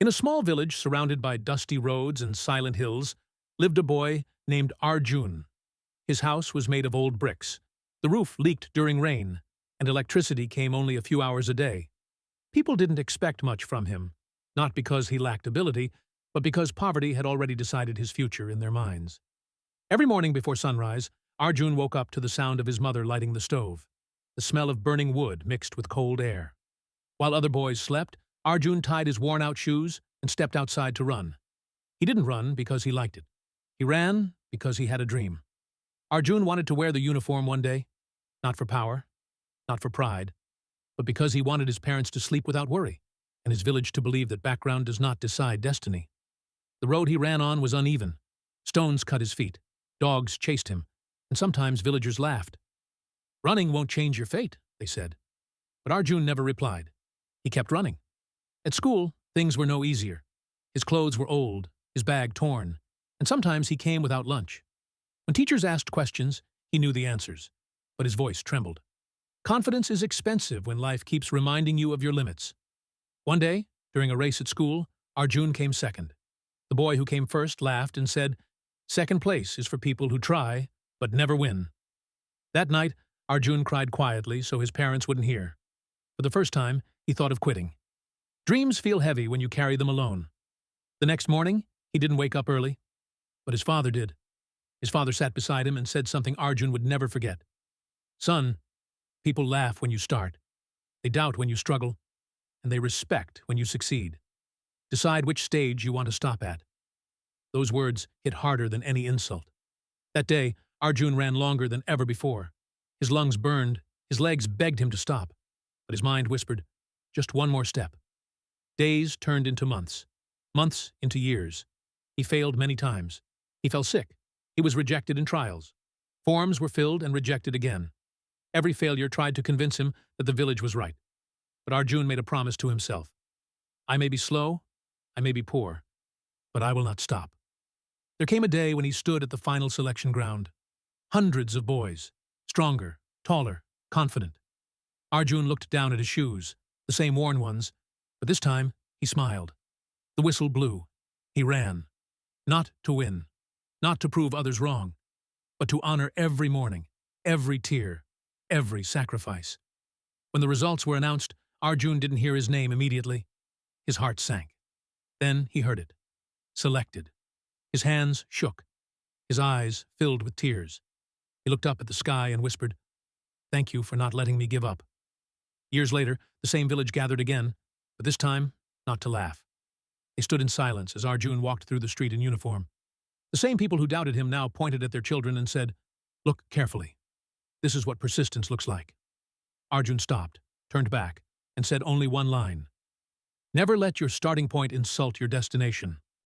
In a small village surrounded by dusty roads and silent hills lived a boy named Arjun. His house was made of old bricks. The roof leaked during rain, and electricity came only a few hours a day. People didn't expect much from him, not because he lacked ability, but because poverty had already decided his future in their minds. Every morning before sunrise, Arjun woke up to the sound of his mother lighting the stove, the smell of burning wood mixed with cold air. While other boys slept, Arjun tied his worn-out shoes and stepped outside to run. He didn't run because he liked it. He ran because he had a dream. Arjun wanted to wear the uniform one day, not for power, not for pride, but because he wanted his parents to sleep without worry, and his village to believe that background does not decide destiny. The road he ran on was uneven. Stones cut his feet, dogs chased him, and sometimes villagers laughed. "Running won't change your fate," they said. But Arjun never replied. He kept running. At school, things were no easier. His clothes were old, his bag torn, and sometimes he came without lunch. When teachers asked questions, he knew the answers, but his voice trembled. Confidence is expensive when life keeps reminding you of your limits. One day, during a race at school, Arjun came second. The boy who came first laughed and said, "Second place is for people who try, but never win." That night, Arjun cried quietly so his parents wouldn't hear. For the first time, he thought of quitting. Dreams feel heavy when you carry them alone. The next morning, he didn't wake up early, but his father did. His father sat beside him and said something Arjun would never forget. "Son, people laugh when you start. They doubt when you struggle, and they respect when you succeed. Decide which stage you want to stop at." Those words hit harder than any insult. That day, Arjun ran longer than ever before. His lungs burned, his legs begged him to stop, but his mind whispered, "Just one more step." Days turned into months, months into years. He failed many times. He fell sick. He was rejected in trials. Forms were filled and rejected again. Every failure tried to convince him that the village was right. But Arjun made a promise to himself. "I may be slow, I may be poor, but I will not stop." There came a day when he stood at the final selection ground. Hundreds of boys, stronger, taller, confident. Arjun looked down at his shoes, the same worn ones, but this time he smiled. The whistle blew. He ran. Not to win, not to prove others wrong, but to honor every morning, every tear, every sacrifice. When the results were announced, Arjun didn't hear his name immediately. His heart sank. Then he heard it. Selected. His hands shook. His eyes filled with tears. He looked up at the sky and whispered, "Thank you for not letting me give up." Years later, the same village gathered again, but this time, not to laugh. They stood in silence as Arjun walked through the street in uniform. The same people who doubted him now pointed at their children and said, "Look carefully. This is what persistence looks like." Arjun stopped, turned back, and said only one line. "Never let your starting point insult your destination."